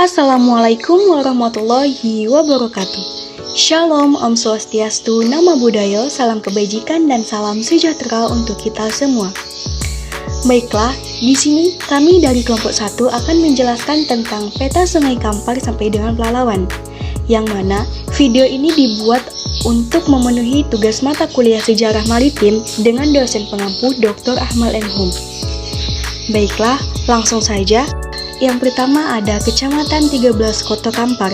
Assalamualaikum warahmatullahi wabarakatuh. Shalom, Om Swastiastu, Namo Buddhaya, salam kebajikan dan salam sejahtera untuk kita semua. Baiklah, di sini kami dari kelompok 1 akan menjelaskan tentang peta Sungai Kampar sampai dengan Pelalawan, yang mana video ini dibuat untuk memenuhi tugas mata kuliah sejarah maritim dengan dosen pengampu Dr. Ahmad M. Hum. Baiklah, langsung saja. Yang pertama ada Kecamatan 13 Koto Kampar.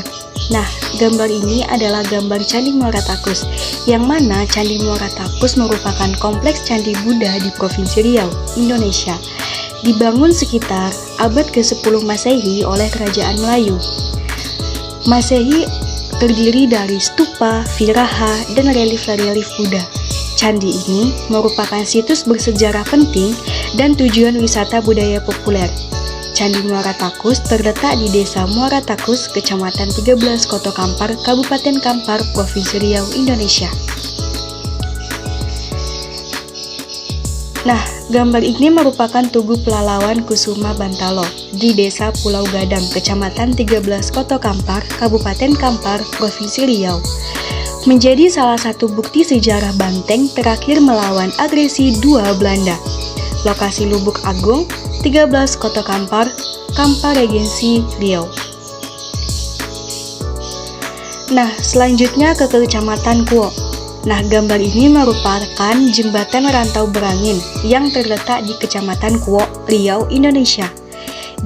Nah, gambar ini adalah gambar Candi Muara Takus, yang mana Candi Muara Takus merupakan kompleks candi Buddha di Provinsi Riau, Indonesia. Dibangun sekitar abad ke-10 Masehi oleh Kerajaan Melayu. Masehi terdiri dari stupa, viraha, dan relief-relief Buddha. Candi ini merupakan situs bersejarah penting dan tujuan wisata budaya populer. Candi Muara Takus terletak di Desa Muara Takus, Kecamatan 13 Koto Kampar, Kabupaten Kampar, Provinsi Riau, Indonesia. Nah, gambar ini merupakan Tugu Pelalawan Kusuma Bantalo di Desa Pulau Gadang, Kecamatan 13 Koto Kampar, Kabupaten Kampar, Provinsi Riau. Menjadi salah satu bukti sejarah Banteng terakhir melawan agresi dua Belanda. Lokasi Lubuk Agung, 13 Koto Kampar, Kampar Regensi, Riau. Nah, selanjutnya ke Kecamatan Kuo. Nah, gambar ini merupakan jembatan rantau berangin yang terletak di Kecamatan Kuo, Riau, Indonesia.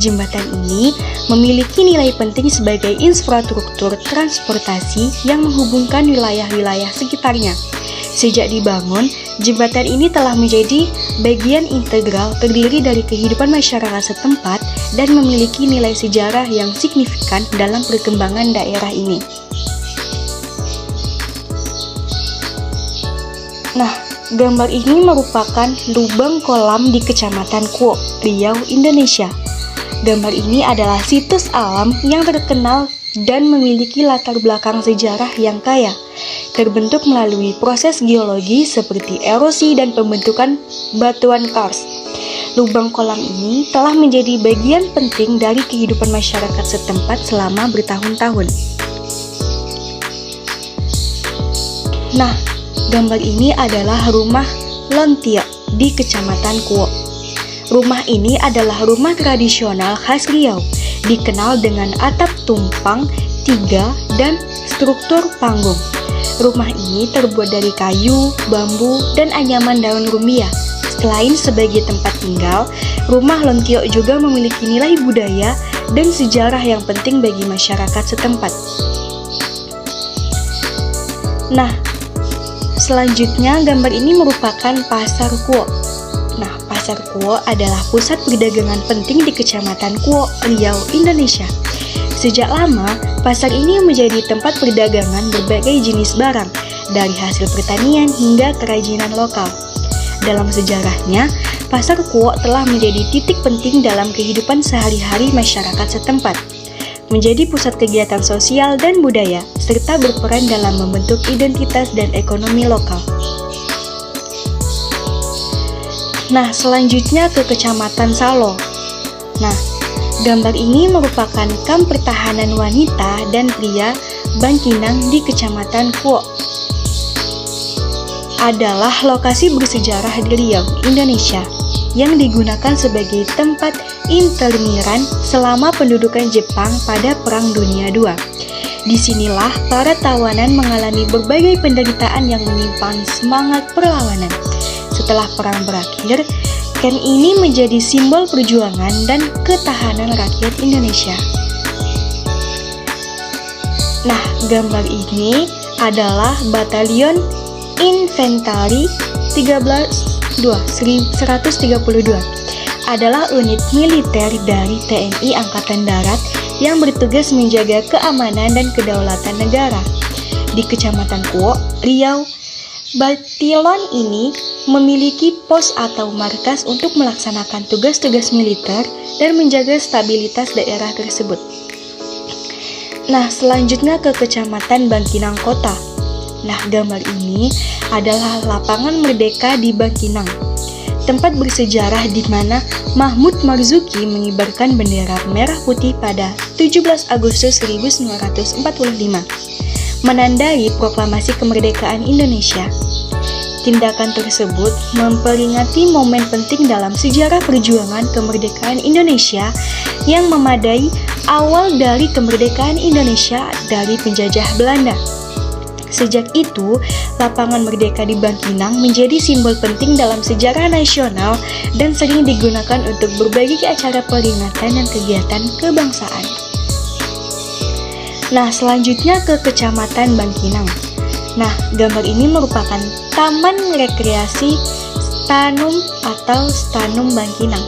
Jembatan ini memiliki nilai penting sebagai infrastruktur transportasi yang menghubungkan wilayah-wilayah sekitarnya. Sejak dibangun, jembatan ini telah menjadi bagian integral terdiri dari kehidupan masyarakat setempat dan memiliki nilai sejarah yang signifikan dalam perkembangan daerah ini. Nah, gambar ini merupakan lubang kolam di Kecamatan Kuo, Riau, Indonesia. Gambar ini adalah situs alam yang terkenal dan memiliki latar belakang sejarah yang kaya, terbentuk melalui proses geologi seperti erosi dan pembentukan batuan kars. Lubang kolam ini telah menjadi bagian penting dari kehidupan masyarakat setempat selama bertahun-tahun. Nah, gambar ini adalah rumah Lontiok di Kecamatan Kuo. Rumah ini adalah rumah tradisional khas Riau, dikenal dengan atap tumpang, tiga, dan struktur panggung. Rumah ini terbuat dari kayu, bambu, dan anyaman daun rumbia. Selain sebagai tempat tinggal, rumah Lontiok juga memiliki nilai budaya dan sejarah yang penting bagi masyarakat setempat. Nah, selanjutnya gambar ini merupakan Pasar Kuo. Nah, Pasar Kuo adalah pusat perdagangan penting di Kecamatan Kuo, Riau, Indonesia. Sejak lama, pasar ini menjadi tempat perdagangan berbagai jenis barang, dari hasil pertanian hingga kerajinan lokal. Dalam sejarahnya, Pasar Kuo telah menjadi titik penting dalam kehidupan sehari-hari masyarakat setempat, menjadi pusat kegiatan sosial dan budaya, serta berperan dalam membentuk identitas dan ekonomi lokal. Nah, selanjutnya ke Kecamatan Salo. Nah, gambar ini merupakan kamp pertahanan wanita dan pria Bangkinang di Kecamatan Kuo. Adalah lokasi bersejarah di Riau, Indonesia, yang digunakan sebagai tempat interniran selama pendudukan Jepang pada Perang Dunia II. Disinilah para tawanan mengalami berbagai penderitaan yang menyimpan semangat perlawanan. Setelah perang berakhir, camp ini menjadi simbol perjuangan dan ketahanan rakyat Indonesia. Nah, gambar ini adalah Batalion Infanteri 132, adalah unit militer dari TNI Angkatan Darat yang bertugas menjaga keamanan dan kedaulatan negara. Di Kecamatan Kuo, Riau, Batilon ini memiliki pos atau markas untuk melaksanakan tugas-tugas militer dan menjaga stabilitas daerah tersebut. Nah, selanjutnya ke Kecamatan Bangkinang Kota. Nah, gambar ini adalah lapangan Merdeka di Bangkinang. tempat bersejarah di mana Mahmud Marzuki mengibarkan bendera merah putih pada 17 Agustus 1945, menandai proklamasi kemerdekaan Indonesia. Tindakan tersebut memperingati momen penting dalam sejarah perjuangan kemerdekaan Indonesia yang memadai awal dari kemerdekaan Indonesia dari penjajah Belanda. Sejak itu, lapangan Merdeka di Bangkinang menjadi simbol penting dalam sejarah nasional dan sering digunakan untuk berbagai acara peringatan dan kegiatan kebangsaan. Nah, selanjutnya ke Kecamatan Bangkinang. Nah, gambar ini merupakan Taman Rekreasi Stanum atau Stanum Bangkinang.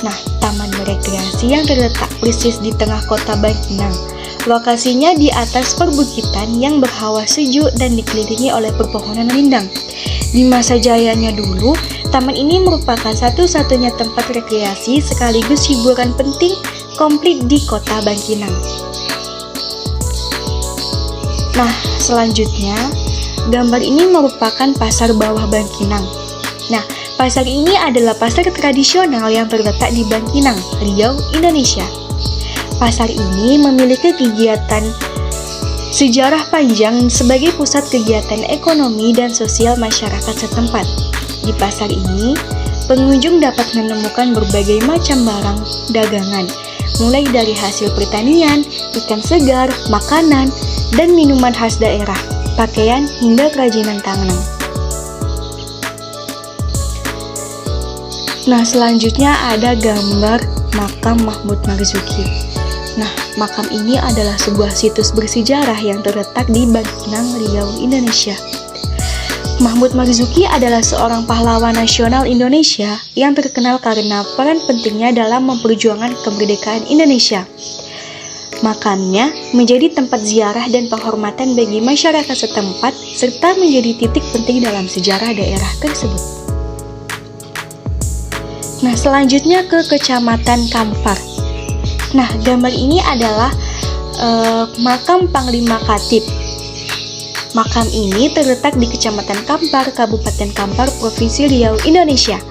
Nah, taman rekreasi yang terletak persis di tengah kota Bangkinang. Lokasinya di atas perbukitan yang berhawa sejuk dan dikelilingi oleh pepohonan rindang. Di masa jayanya dulu, taman ini merupakan satu-satunya tempat rekreasi sekaligus hiburan penting komplit di kota Bangkinang. Nah, selanjutnya, gambar ini merupakan Pasar Bawah Bangkinang. Nah, pasar ini adalah pasar tradisional yang terletak di Bangkinang, Riau, Indonesia. Pasar ini memiliki kegiatan sejarah panjang sebagai pusat kegiatan ekonomi dan sosial masyarakat setempat. Di pasar ini, pengunjung dapat menemukan berbagai macam barang dagangan, mulai dari hasil pertanian, ikan segar, makanan, dan minuman khas daerah, pakaian, hingga kerajinan tangan. Nah, selanjutnya ada gambar makam Mahmud Marzuki. Nah, makam ini adalah sebuah situs bersejarah yang terletak di Bangkinang, Riau, Indonesia. Mahmud Marzuki adalah seorang pahlawan nasional Indonesia yang terkenal karena peran pentingnya dalam memperjuangkan kemerdekaan Indonesia. Makamnya menjadi tempat ziarah dan penghormatan bagi masyarakat setempat serta menjadi titik penting dalam sejarah daerah tersebut. Nah, selanjutnya ke Kecamatan Kampar. Nah, gambar ini adalah makam Panglima Khatib. Makam ini terletak di Kecamatan Kampar, Kabupaten Kampar, Provinsi Riau, Indonesia.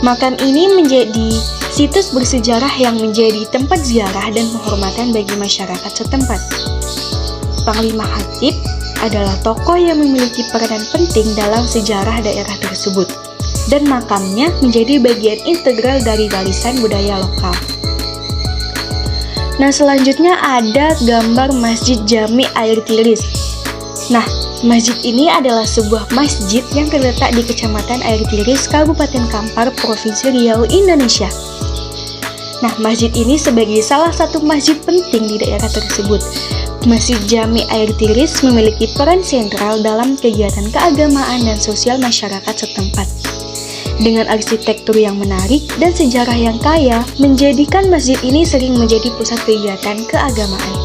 Makam ini menjadi situs bersejarah yang menjadi tempat ziarah dan penghormatan bagi masyarakat setempat. Panglima Khatib adalah tokoh yang memiliki peranan penting dalam sejarah daerah tersebut, dan makamnya menjadi bagian integral dari warisan budaya lokal. Nah, selanjutnya ada gambar Masjid Jami Air Tiris. Nah, masjid ini adalah sebuah masjid yang terletak di Kecamatan Air Tiris, Kabupaten Kampar, Provinsi Riau, Indonesia. Nah, masjid ini sebagai salah satu masjid penting di daerah tersebut. Masjid Jami Air Tiris memiliki peran sentral dalam kegiatan keagamaan dan sosial masyarakat setempat. Dengan arsitektur yang menarik dan sejarah yang kaya, menjadikan masjid ini sering menjadi pusat kegiatan keagamaan.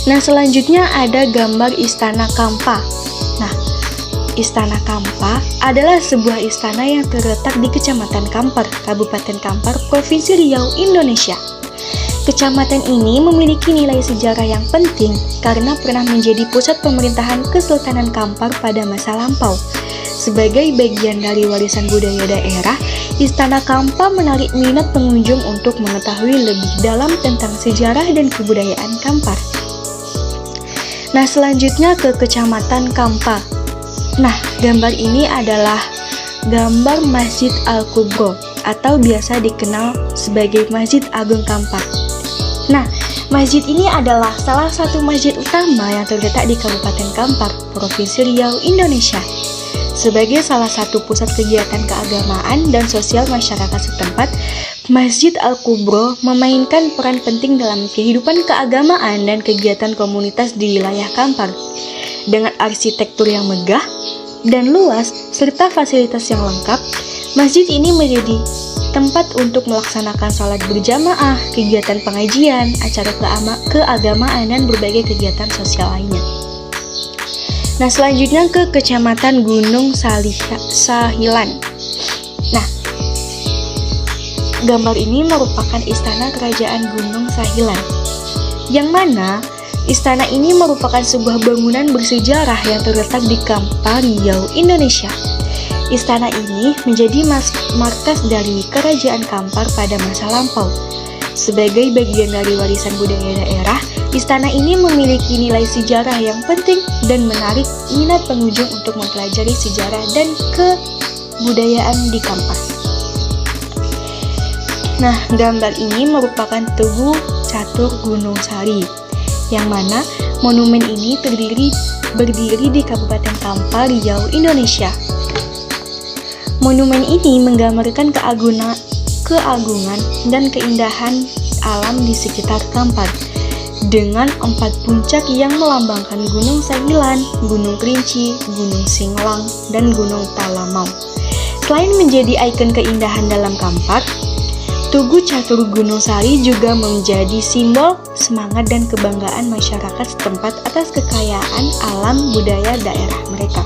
Nah, selanjutnya ada gambar Istana Kampa. Nah, Istana Kampa adalah sebuah istana yang terletak di Kecamatan Kampar, Kabupaten Kampar, Provinsi Riau, Indonesia. Kecamatan ini memiliki nilai sejarah yang penting karena pernah menjadi pusat pemerintahan Kesultanan Kampar pada masa lampau. Sebagai bagian dari warisan budaya daerah, Istana Kampa menarik minat pengunjung untuk mengetahui lebih dalam tentang sejarah dan kebudayaan Kampar. Nah, selanjutnya ke Kecamatan Kampa. Nah, gambar ini adalah gambar Masjid Al-Kubro atau biasa dikenal sebagai Masjid Agung Kampar. Nah, masjid ini adalah salah satu masjid utama yang terletak di Kabupaten Kampar, Provinsi Riau, Indonesia. Sebagai salah satu pusat kegiatan keagamaan dan sosial masyarakat setempat, Masjid Al-Kubro memainkan peran penting dalam kehidupan keagamaan dan kegiatan komunitas di wilayah Kampar. Dengan arsitektur yang megah dan luas serta fasilitas yang lengkap, masjid ini menjadi tempat untuk melaksanakan salat berjamaah, kegiatan pengajian, acara keagamaan, dan berbagai kegiatan sosial lainnya. Nah, selanjutnya ke Kecamatan Gunung Sahilan. Nah, gambar ini merupakan istana kerajaan Gunung Sahilan, yang mana istana ini merupakan sebuah bangunan bersejarah yang terletak di Kampar, Riau, Indonesia. Istana ini menjadi markas dari Kerajaan Kampar pada masa lampau. Sebagai bagian dari warisan budaya daerah, istana ini memiliki nilai sejarah yang penting dan menarik minat pengunjung untuk mempelajari sejarah dan kebudayaan di Kampar. Nah, gambar ini merupakan Tugu Catur Gunung Sari, yang mana monumen ini berdiri di Kabupaten Kampar, Riau, Indonesia. Monumen ini menggambarkan keagungan dan keindahan alam di sekitar Kampar, dengan 4 puncak yang melambangkan Gunung Sagilan, Gunung Kerinci, Gunung Singlang, dan Gunung Talamau. Selain menjadi ikon keindahan dalam Kampar, Tugu Catur Gunung Sari juga menjadi simbol semangat dan kebanggaan masyarakat setempat atas kekayaan alam budaya daerah mereka.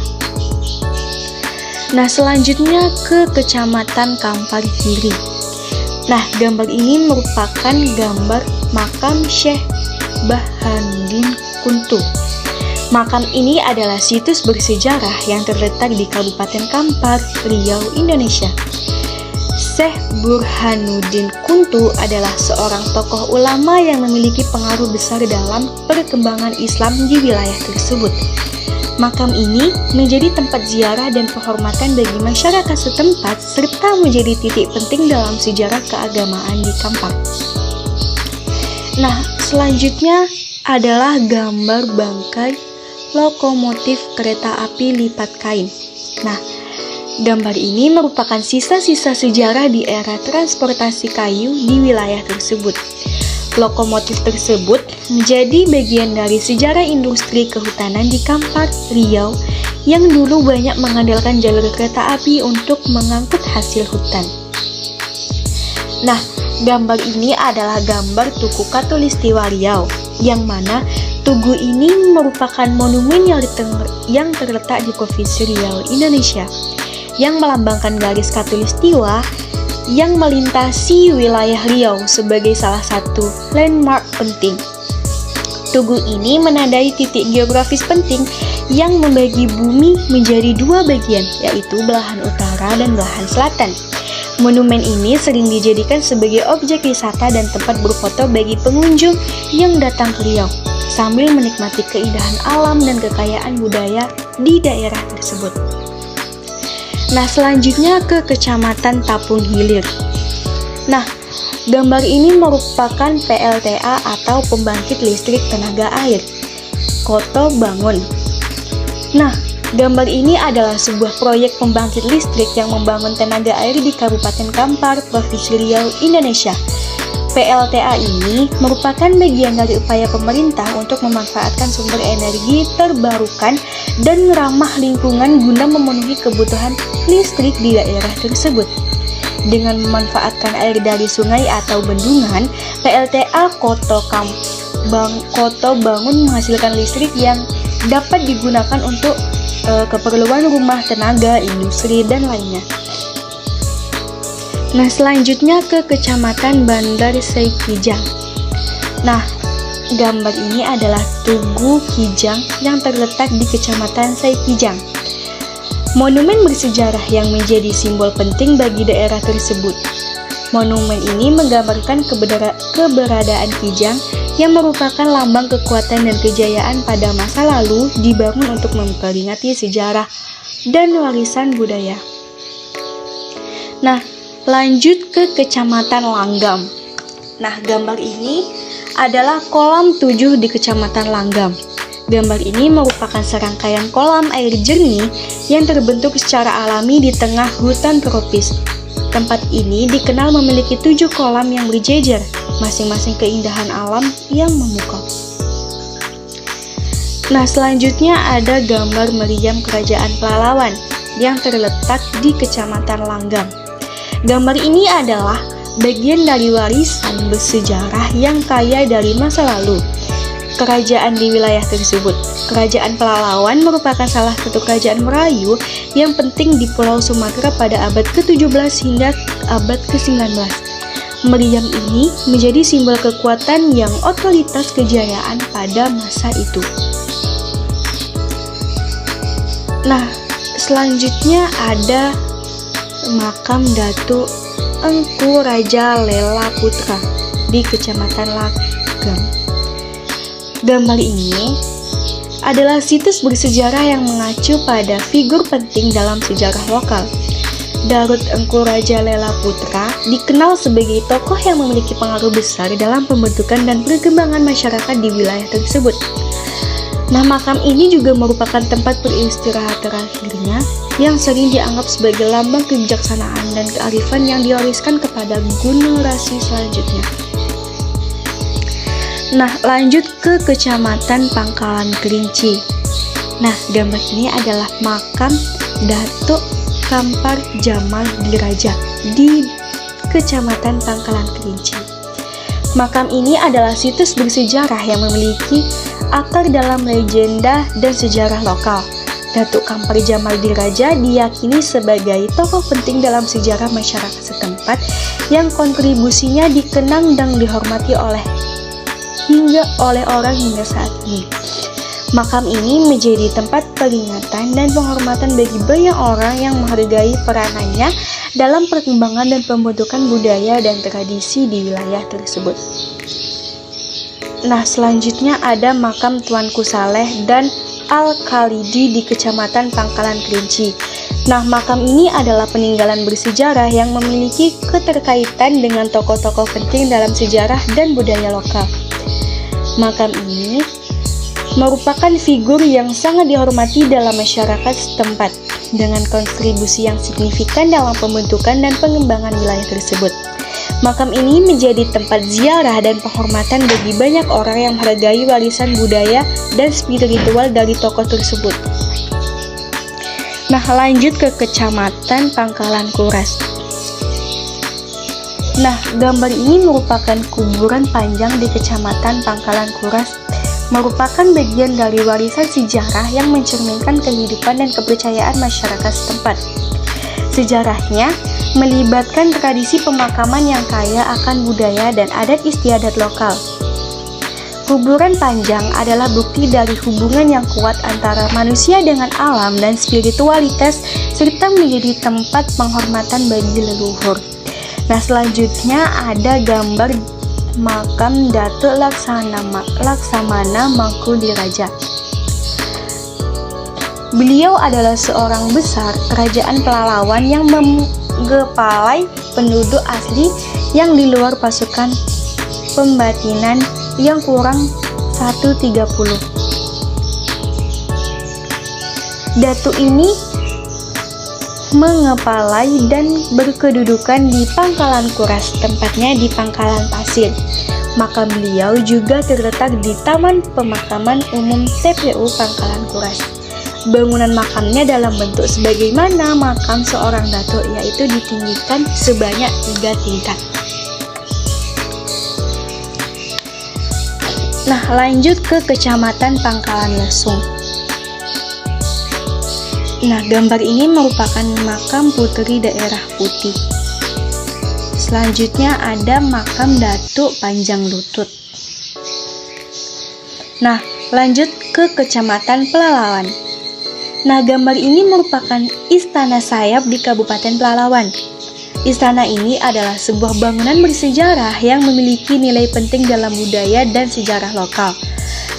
Nah, selanjutnya ke Kecamatan Kampar Kiri. Nah, gambar ini merupakan gambar makam Syekh Burhanuddin Kuntu. Makam ini adalah situs bersejarah yang terletak di Kabupaten Kampar, Riau, Indonesia. Syekh Burhanuddin Kuntu adalah seorang tokoh ulama yang memiliki pengaruh besar dalam perkembangan Islam di wilayah tersebut. Makam ini menjadi tempat ziarah dan penghormatan bagi masyarakat setempat serta menjadi titik penting dalam sejarah keagamaan di Kampar. Nah, selanjutnya adalah gambar bangkai lokomotif kereta api lipat kain. Nah, gambar ini merupakan sisa-sisa sejarah di era transportasi kayu di wilayah tersebut. Lokomotif tersebut menjadi bagian dari sejarah industri kehutanan di Kampar, Riau, yang dulu banyak mengandalkan jalur kereta api untuk mengangkut hasil hutan. Nah, gambar ini adalah gambar Tugu Katulistiwa Riau, yang mana tugu ini merupakan monumen yang terletak di Provinsi Riau, Indonesia, yang melambangkan garis Katulistiwa yang melintasi wilayah Riau sebagai salah satu landmark penting. Tugu ini menandai titik geografis penting yang membagi bumi menjadi 2 bagian, yaitu belahan utara dan belahan selatan. Monumen ini sering dijadikan sebagai objek wisata dan tempat berfoto bagi pengunjung yang datang ke Riau, sambil menikmati keindahan alam dan kekayaan budaya di daerah tersebut. Nah, selanjutnya ke Kecamatan Tapung Hilir. Nah, gambar ini merupakan PLTA atau pembangkit listrik tenaga air Koto Bangun. Nah, gambar ini adalah sebuah proyek pembangkit listrik yang membangun tenaga air di Kabupaten Kampar, Provinsi Riau, Indonesia. PLTA ini merupakan bagian dari upaya pemerintah untuk memanfaatkan sumber energi terbarukan dan ramah lingkungan guna memenuhi kebutuhan listrik di daerah tersebut. Dengan memanfaatkan air dari sungai atau bendungan, PLTA Koto Bangun menghasilkan listrik yang dapat digunakan untuk keperluan rumah, tenaga, industri, dan lainnya. Nah, selanjutnya ke Kecamatan Bandar Sei Kijang. Nah, gambar ini adalah Tugu Kijang yang terletak di Kecamatan Sei Kijang. Monumen bersejarah yang menjadi simbol penting bagi daerah tersebut. Monumen ini menggambarkan keberadaan Kijang yang merupakan lambang kekuatan dan kejayaan pada masa lalu, dibangun untuk memperingati sejarah dan warisan budaya. Nah, lanjut ke Kecamatan Langgam. Nah, gambar ini adalah kolam 7 di Kecamatan Langgam. Gambar ini merupakan serangkaian kolam air jernih yang terbentuk secara alami di tengah hutan tropis. Tempat ini dikenal memiliki 7 kolam yang berjejer, masing-masing keindahan alam yang memukau. Nah, selanjutnya ada gambar meriam Kerajaan Pelalawan yang terletak di Kecamatan Langgam. Gambar ini adalah bagian dari warisan bersejarah yang kaya dari masa lalu kerajaan di wilayah tersebut. Kerajaan Pelalawan merupakan salah satu kerajaan Melayu yang penting di Pulau Sumatera pada abad ke-17 hingga abad ke-19. Meriam ini menjadi simbol kekuatan yang otoritas kejayaan pada masa itu. Nah, Selanjutnya ada makam Datuk Engku Raja Lela Putra di Kecamatan Lagam. Gambar ini adalah situs bersejarah yang mengacu pada figur penting dalam sejarah lokal. Datuk Engku Raja Lela Putra dikenal sebagai tokoh yang memiliki pengaruh besar dalam pembentukan dan perkembangan masyarakat di wilayah tersebut. Nah, makam ini juga merupakan tempat beristirahat terakhirnya yang sering dianggap sebagai lambang kebijaksanaan dan kearifan yang diwariskan kepada generasi selanjutnya. Nah, lanjut ke Kecamatan Pangkalan Kerinci. Nah, gambar ini adalah makam Datuk Kampar Jamal Diraja di Kecamatan Pangkalan Kerinci. Makam ini adalah situs bersejarah yang memiliki akar dalam legenda dan sejarah lokal. Datuk Kampar Jamal Diraja diyakini sebagai tokoh penting dalam sejarah masyarakat setempat yang kontribusinya dikenang dan dihormati oleh orang hingga saat ini. Makam ini menjadi tempat peringatan dan penghormatan bagi banyak orang yang menghargai peranannya dalam perkembangan dan pembentukan budaya dan tradisi di wilayah tersebut. Nah, selanjutnya ada makam Tuanku Saleh dan Al-Khalidi di Kecamatan Pangkalan Kerinci. Nah, makam ini adalah peninggalan bersejarah yang memiliki keterkaitan dengan tokoh-tokoh penting dalam sejarah dan budaya lokal. Makam ini merupakan figur yang sangat dihormati dalam masyarakat setempat dengan kontribusi yang signifikan dalam pembentukan dan pengembangan wilayah tersebut. Makam ini menjadi tempat ziarah dan penghormatan bagi banyak orang yang menghargai warisan budaya dan spiritual dari tokoh tersebut. Nah, lanjut ke Kecamatan Pangkalan Kuras. Nah, gambar ini merupakan kuburan panjang di Kecamatan Pangkalan Kuras, merupakan bagian dari warisan sejarah yang mencerminkan kehidupan dan kepercayaan masyarakat setempat. Sejarahnya melibatkan tradisi pemakaman yang kaya akan budaya dan adat istiadat lokal. Kuburan panjang adalah bukti dari hubungan yang kuat antara manusia dengan alam dan spiritualitas, serta menjadi tempat penghormatan bagi leluhur. Nah, selanjutnya ada gambar makam Datuk Laksamana Mangkudiraja. Beliau adalah seorang besar kerajaan Pelalawan yang menggepalai penduduk asli yang di luar pasukan pembatinan yang kurang 130. Datuk ini mengepalai dan berkedudukan di Pangkalan Kuras, tempatnya di Pangkalan Pasir. Makam beliau juga terletak di Taman Pemakaman Umum TPU Pangkalan Kuras. Bangunan makamnya dalam bentuk sebagaimana makam seorang datuk, yaitu ditinggikan sebanyak 3 tingkat. Nah, lanjut ke Kecamatan Pangkalan Lesung. Nah, gambar ini merupakan makam putri daerah Putih. Selanjutnya ada makam Datuk Panjang Lutut. Nah, lanjut ke Kecamatan Pelalawan. Nah, gambar ini merupakan Istana Sayap di Kabupaten Pelalawan. Istana ini adalah sebuah bangunan bersejarah yang memiliki nilai penting dalam budaya dan sejarah lokal.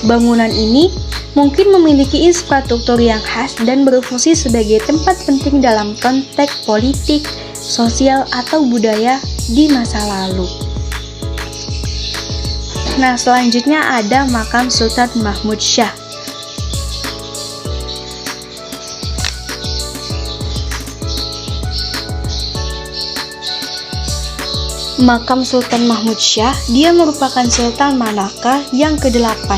Bangunan ini mungkin memiliki infrastruktur yang khas dan berfungsi sebagai tempat penting dalam konteks politik, sosial, atau budaya di masa lalu. Nah, selanjutnya ada makam Sultan Mahmud Syah. Makam Sultan Mahmud Syah, dia merupakan Sultan Malaka yang ke-8,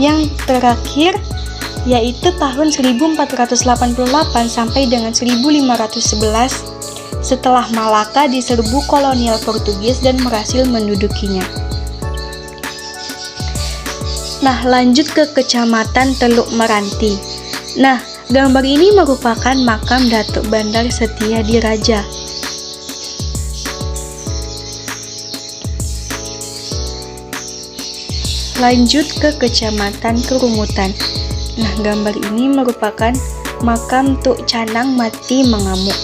yang terakhir yaitu tahun 1488 sampai dengan 1511 setelah Malaka diserbu kolonial Portugis dan berhasil mendudukinya. Nah, lanjut ke Kecamatan Teluk Meranti. Nah, gambar ini merupakan makam Datuk Bandar Setia Diraja. Lanjut ke Kecamatan Kerumutan. Nah, gambar ini merupakan makam Tuk Canang mati mengamuk.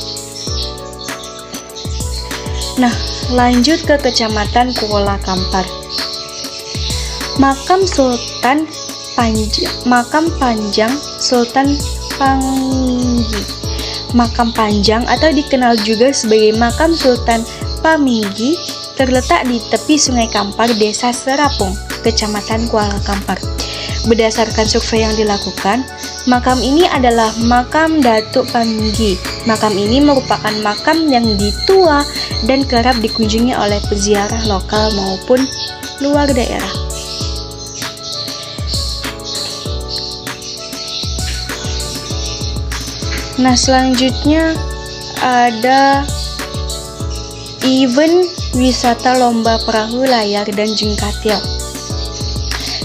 Nah, lanjut ke Kecamatan Kuala Kampar. Makam Panjang Sultan Panggi. Makam Panjang atau dikenal juga sebagai Makam Sultan Paminggi terletak di tepi Sungai Kampar, Desa Serapung, Kecamatan Kuala Kampar. Berdasarkan survei yang dilakukan, makam ini adalah makam Datuk Paminggi. Makam ini merupakan makam yang ditua dan kerap dikunjungi oleh peziarah lokal maupun luar daerah. Nah, selanjutnya ada event wisata lomba perahu layar dan jengkatil.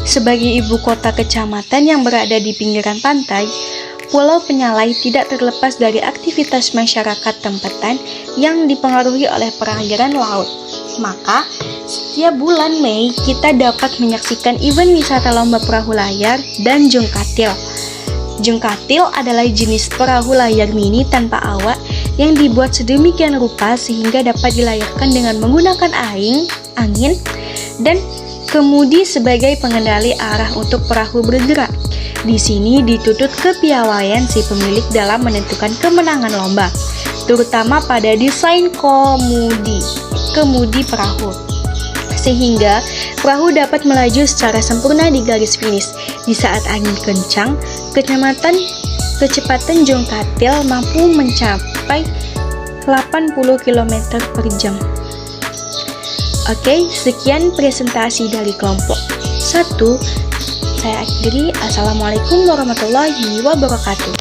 Sebagai ibu kota kecamatan yang berada di pinggiran pantai, Pulau Penyalai tidak terlepas dari aktivitas masyarakat tempatan yang dipengaruhi oleh perairan laut. Maka, setiap bulan Mei kita dapat menyaksikan event wisata lomba perahu layar dan jengkatil. Jengkatil adalah jenis perahu layar mini tanpa awak yang dibuat sedemikian rupa sehingga dapat dilayarkan dengan menggunakan angin, dan kemudi sebagai pengendali arah untuk perahu bergerak. Di sini dituntut kepiawaian si pemilik dalam menentukan kemenangan lomba, terutama pada desain kemudi perahu, sehingga perahu dapat melaju secara sempurna di garis finish. Di saat angin kencang, kecepatan jengkatil mampu mencapai 80 km per jam. Oke, sekian presentasi dari kelompok 1. Saya akhiri. Assalamualaikum warahmatullahi wabarakatuh.